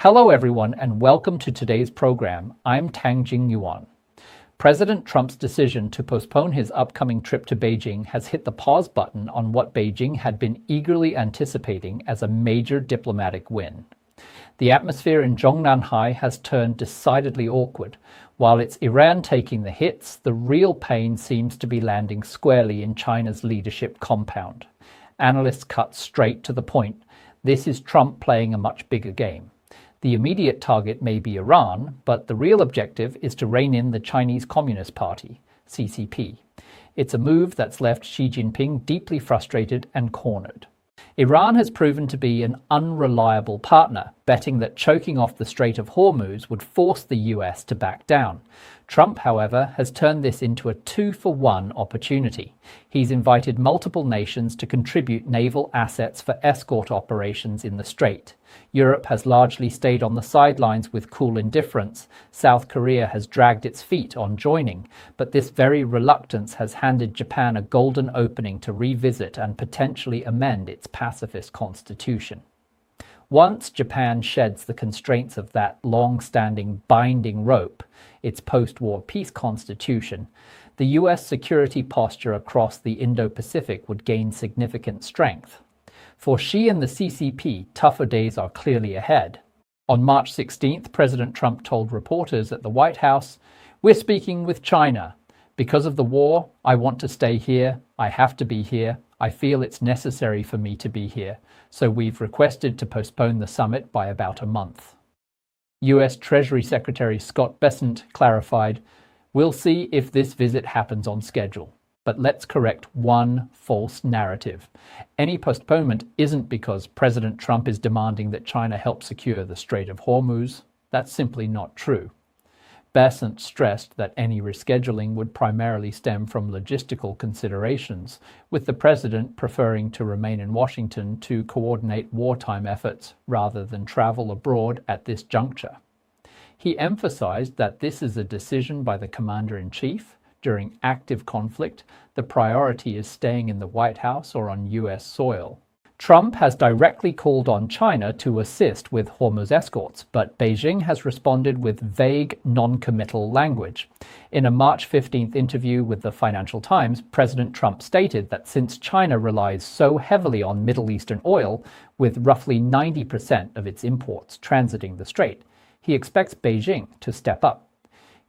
Hello everyone and welcome to today's program. I'm Tangjing Yuan. President Trump's decision to postpone his upcoming trip to Beijing has hit the pause button on what Beijing had been eagerly anticipating as a major diplomatic win. The atmosphere in Zhongnanhai has turned decidedly awkward. While it's Iran taking the hits, the real pain seems to be landing squarely in China's leadership compound. Analysts cut straight to the point. This is Trump playing a much bigger game. The immediate target may be Iran, but the real objective is to rein in the Chinese Communist Party, CCP. It's a move that's left Xi Jinping deeply frustrated and cornered. Iran has proven to be an unreliable partner, betting that choking off the Strait of Hormuz would force the US to back down. Trump, however, has turned this into a two-for-one opportunity. He's invited multiple nations to contribute naval assets for escort operations in the strait. Europe has largely stayed on the sidelines with cool indifference. South Korea has dragged its feet on joining, but this very reluctance has handed Japan a golden opening to revisit and potentially amend its pacifist constitution. Once Japan sheds the constraints of that long-standing binding rope, its post-war peace constitution, the US security posture across the Indo-Pacific would gain significant strength. For Xi and the CCP, tougher days are clearly ahead. On March 16th, President Trump told reporters at the White House, "We're speaking with China. Because of the war, I want to stay here. I have to be here. I feel it's necessary for me to be here. So we've requested to postpone the summit by about a month." US Treasury Secretary Scott Bessent clarified, "We'll see if this visit happens on schedule. But let's correct one false narrative. Any postponement isn't because President Trump is demanding that China help secure the Strait of Hormuz. That's simply not true." Bessent stressed that any rescheduling would primarily stem from logistical considerations, with the president preferring to remain in Washington to coordinate wartime efforts rather than travel abroad at this juncture. He emphasized that this is a decision by the commander-in-chief. During active conflict, the priority is staying in the White House or on US soil. Trump has directly called on China to assist with Hormuz escorts, but Beijing has responded with vague, non-committal language. In a March 15th interview with the Financial Times, President Trump stated that since China relies so heavily on Middle Eastern oil, with roughly 90% of its imports transiting the strait, he expects Beijing to step up.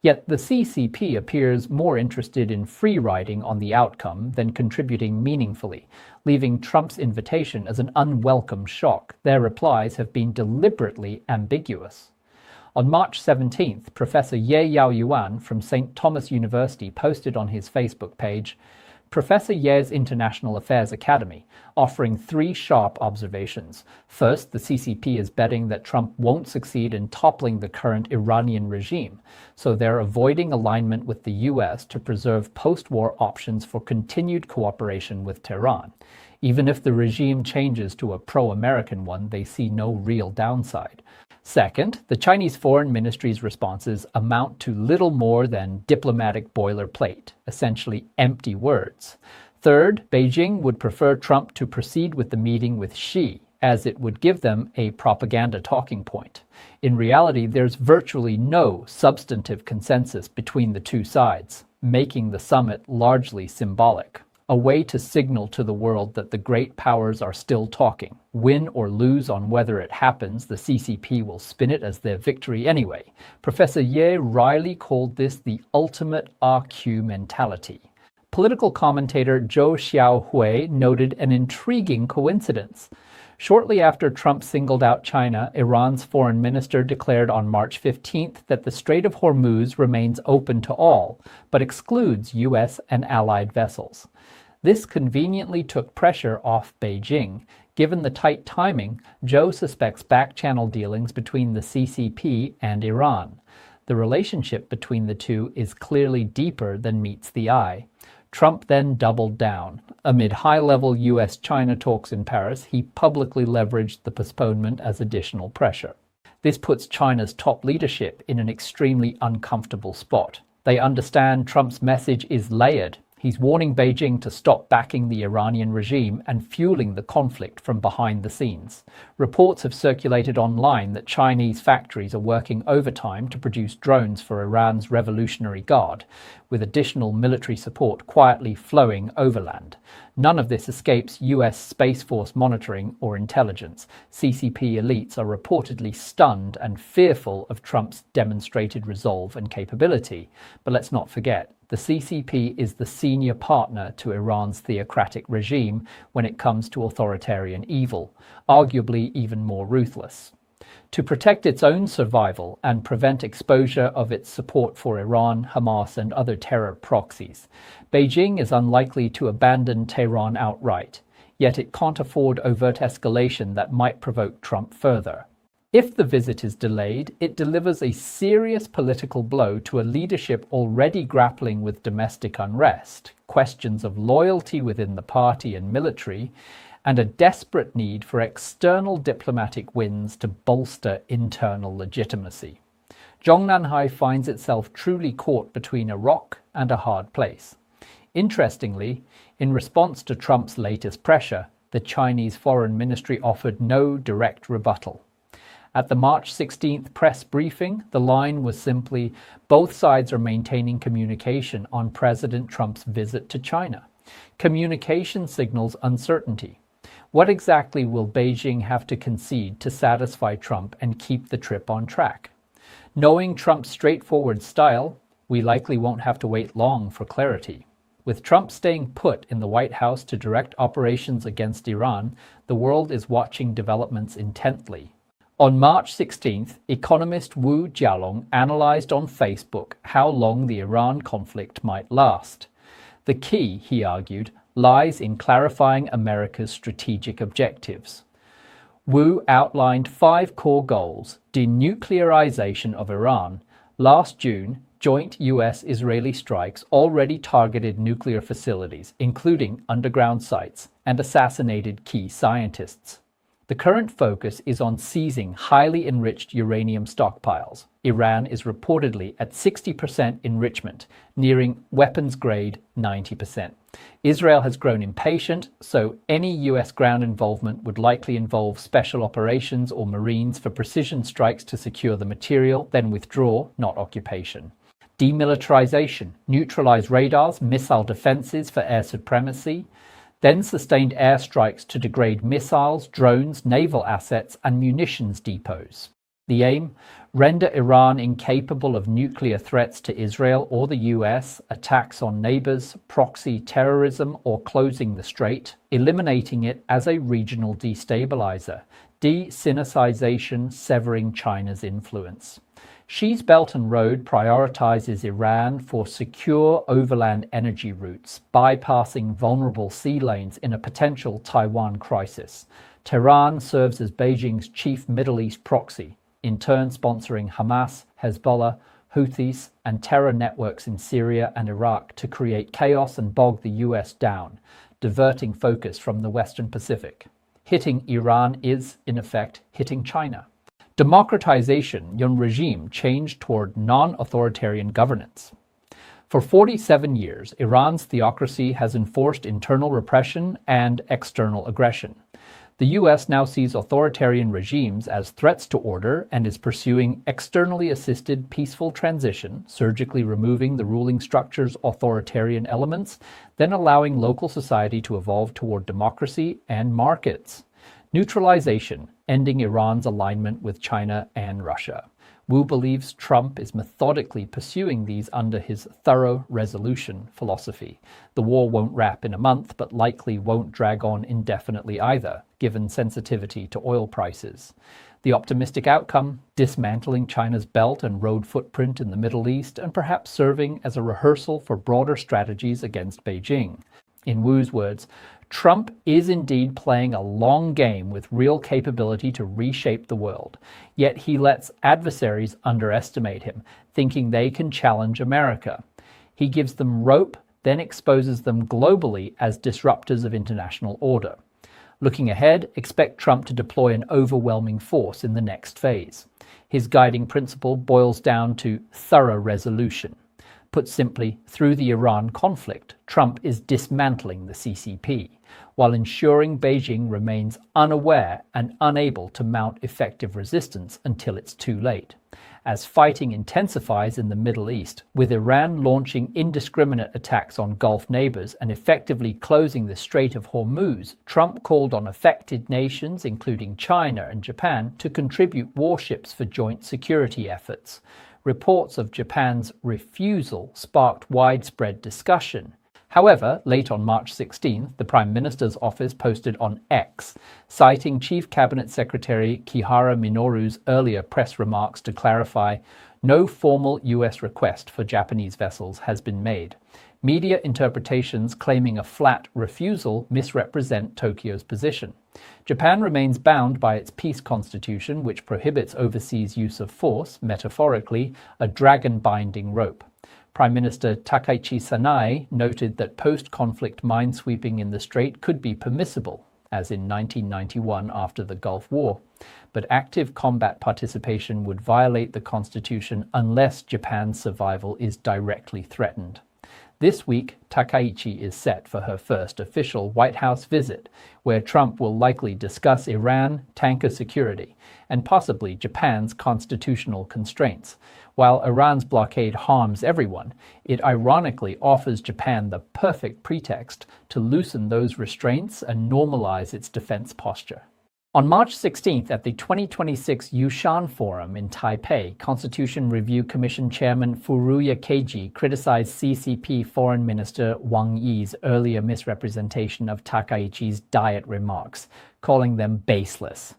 Yet the CCP appears more interested in free-riding on the outcome than contributing meaningfully, leaving Trump's invitation as an unwelcome shock. Their replies have been deliberately ambiguous. On March 17th, Professor Ye Yaoyuan from St. Thomas University posted on his Facebook page, "Professor Ye's International Affairs Academy, offering three sharp observations. First, the CCP is betting that Trump won't succeed in toppling the current Iranian regime, so they're avoiding alignment with the US to preserve post-war options for continued cooperation with Tehran. Even if the regime changes to a pro-American one, they see no real downside. Second, the Chinese Foreign Ministry's responses amount to little more than diplomatic boilerplate, essentially empty words. Third, Beijing would prefer Trump to proceed with the meeting with Xi, as it would give them a propaganda talking point. In reality, there's virtually no substantive consensus between the two sides, making the summit largely symbolic. A way to signal to the world that the great powers are still talking. Win or lose on whether it happens, the CCP will spin it as their victory anyway. Professor Ye wryly called this the ultimate RQ mentality. Political commentator Zhou Xiaohui noted an intriguing coincidence. Shortly after Trump singled out China, Iran's foreign minister declared on March 15th that the Strait of Hormuz remains open to all, but excludes US and allied vessels. This conveniently took pressure off Beijing. Given the tight timing, Zhou suspects back-channel dealings between the CCP and Iran. The relationship between the two is clearly deeper than meets the eye. Trump then doubled down. Amid high-level US-China talks in Paris, he publicly leveraged the postponement as additional pressure. This puts China's top leadership in an extremely uncomfortable spot. They understand Trump's message is layered. He's warning Beijing to stop backing the Iranian regime and fueling the conflict from behind the scenes. Reports have circulated online that Chinese factories are working overtime to produce drones for Iran's Revolutionary Guard, with additional military support quietly flowing overland. None of this escapes US Space Force monitoring or intelligence. CCP elites are reportedly stunned and fearful of Trump's demonstrated resolve and capability. But let's not forget, the CCP is the senior partner to Iran's theocratic regime when it comes to authoritarian evil, arguably even more ruthless. To protect its own survival and prevent exposure of its support for Iran, Hamas, and other terror proxies, Beijing is unlikely to abandon Tehran outright, yet it can't afford overt escalation that might provoke Trump further. If the visit is delayed, it delivers a serious political blow to a leadership already grappling with domestic unrest, questions of loyalty within the party and military, and a desperate need for external diplomatic wins to bolster internal legitimacy. Zhongnanhai finds itself truly caught between a rock and a hard place. Interestingly, in response to Trump's latest pressure, the Chinese Foreign Ministry offered no direct rebuttal. At the March 16th press briefing, the line was simply, both sides are maintaining communication on President Trump's visit to China. Communication signals uncertainty. What exactly will Beijing have to concede to satisfy Trump and keep the trip on track? Knowing Trump's straightforward style, we likely won't have to wait long for clarity. With Trump staying put in the White House to direct operations against Iran, the world is watching developments intently. On March 16th, economist Wu Jialong analyzed on Facebook how long the Iran conflict might last. The key, he argued, lies in clarifying America's strategic objectives. Wu outlined 5 core goals: denuclearization of Iran. Last June, joint US-Israeli strikes already targeted nuclear facilities, including underground sites, and assassinated key scientists. The current focus is on seizing highly enriched uranium stockpiles. Iran is reportedly at 60% enrichment, nearing weapons-grade 90%. Israel has grown impatient, so any US ground involvement would likely involve special operations or Marines for precision strikes to secure the material, then withdraw, not occupation. Demilitarization, neutralize radars, missile defenses for air supremacy, then sustained airstrikes to degrade missiles, drones, naval assets, and munitions depots. The aim? Render Iran incapable of nuclear threats to Israel or the US, attacks on neighbors, proxy terrorism, or closing the strait, eliminating it as a regional destabilizer. De-Sinicization, severing China's influence. Xi's Belt and Road prioritizes Iran for secure overland energy routes, bypassing vulnerable sea lanes in a potential Taiwan crisis. Tehran serves as Beijing's chief Middle East proxy, in turn sponsoring Hamas, Hezbollah, Houthis, and terror networks in Syria and Iraq to create chaos and bog the US down, diverting focus from the Western Pacific. Hitting Iran is, in effect, hitting China. Democratization, Yun regime changed toward non-authoritarian governance. For 47 years, Iran's theocracy has enforced internal repression and external aggression. The US now sees authoritarian regimes as threats to order and is pursuing externally assisted peaceful transition, surgically removing the ruling structure's authoritarian elements, then allowing local society to evolve toward democracy and markets. Neutralization, ending Iran's alignment with China and Russia. Wu believes Trump is methodically pursuing these under his thorough resolution philosophy. The war won't wrap in a month, but likely won't drag on indefinitely either, given sensitivity to oil prices. The optimistic outcome? Dismantling China's belt and road footprint in the Middle East and perhaps serving as a rehearsal for broader strategies against Beijing. In Wu's words, Trump is indeed playing a long game with real capability to reshape the world, yet he lets adversaries underestimate him, thinking they can challenge America. He gives them rope, then exposes them globally as disruptors of international order. Looking ahead, expect Trump to deploy an overwhelming force in the next phase. His guiding principle boils down to thorough resolution. Put simply, through the Iran conflict, Trump is dismantling the CCP, while ensuring Beijing remains unaware and unable to mount effective resistance until it's too late. As fighting intensifies in the Middle East, with Iran launching indiscriminate attacks on Gulf neighbors and effectively closing the Strait of Hormuz, Trump called on affected nations, including China and Japan, to contribute warships for joint security efforts. Reports of Japan's refusal sparked widespread discussion. However, late on March 16, the Prime Minister's office posted on X, citing Chief Cabinet Secretary Kihara Minoru's earlier press remarks to clarify, no formal U.S. request for Japanese vessels has been made. Media interpretations claiming a flat refusal misrepresent Tokyo's position. Japan remains bound by its peace constitution, which prohibits overseas use of force, metaphorically, a dragon-binding rope. Prime Minister Takaichi Sanae noted that post-conflict minesweeping in the strait could be permissible, as in 1991 after the Gulf War, but active combat participation would violate the constitution unless Japan's survival is directly threatened. This week, Takaichi is set for her first official White House visit, where Trump will likely discuss Iran, tanker security, and possibly Japan's constitutional constraints. While Iran's blockade harms everyone, it ironically offers Japan the perfect pretext to loosen those restraints and normalize its defense posture. On March 16th, at the 2026 Yushan Forum in Taipei, Constitution Review Commission Chairman Furuya Keiji criticized CCP Foreign Minister Wang Yi's earlier misrepresentation of Takaichi's diet remarks, calling them baseless.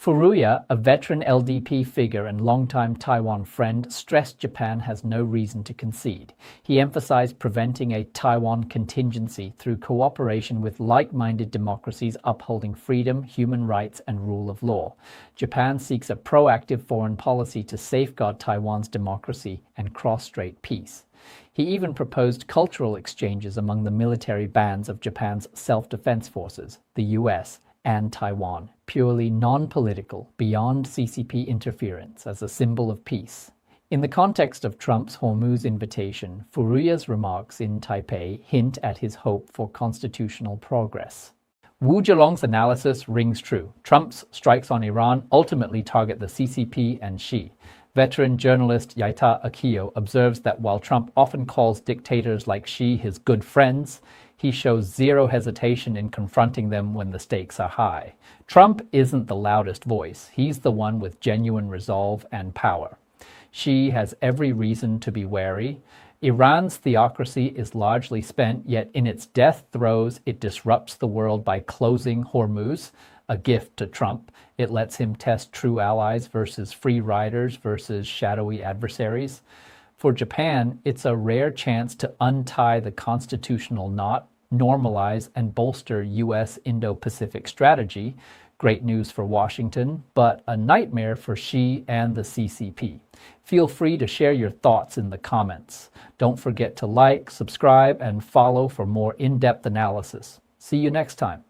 Furuya, a veteran LDP figure and longtime Taiwan friend, stressed Japan has no reason to concede. He emphasized preventing a Taiwan contingency through cooperation with like-minded democracies upholding freedom, human rights, and rule of law. Japan seeks a proactive foreign policy to safeguard Taiwan's democracy and cross-strait peace. He even proposed cultural exchanges among the military bands of Japan's self-defense forces, the U.S., and Taiwan, purely non-political, beyond CCP interference, as a symbol of peace. In the context of Trump's Hormuz invitation, Furuya's remarks in Taipei hint at his hope for constitutional progress. Wu Zhelong's analysis rings true. Trump's strikes on Iran ultimately target the CCP and Xi. Veteran journalist Yaita Akiyo observes that while Trump often calls dictators like Xi his good friends, he shows zero hesitation in confronting them when the stakes are high. Trump isn't the loudest voice. He's the one with genuine resolve and power. Xi has every reason to be wary. Iran's theocracy is largely spent, yet in its death throes, it disrupts the world by closing Hormuz, a gift to Trump. It lets him test true allies versus free riders versus shadowy adversaries. For Japan, it's a rare chance to untie the constitutional knot, normalize and bolster U.S. Indo-Pacific strategy. Great news for Washington, but a nightmare for Xi and the CCP. Feel free to share your thoughts in the comments. Don't forget to like, subscribe, and follow for more in-depth analysis. See you next time.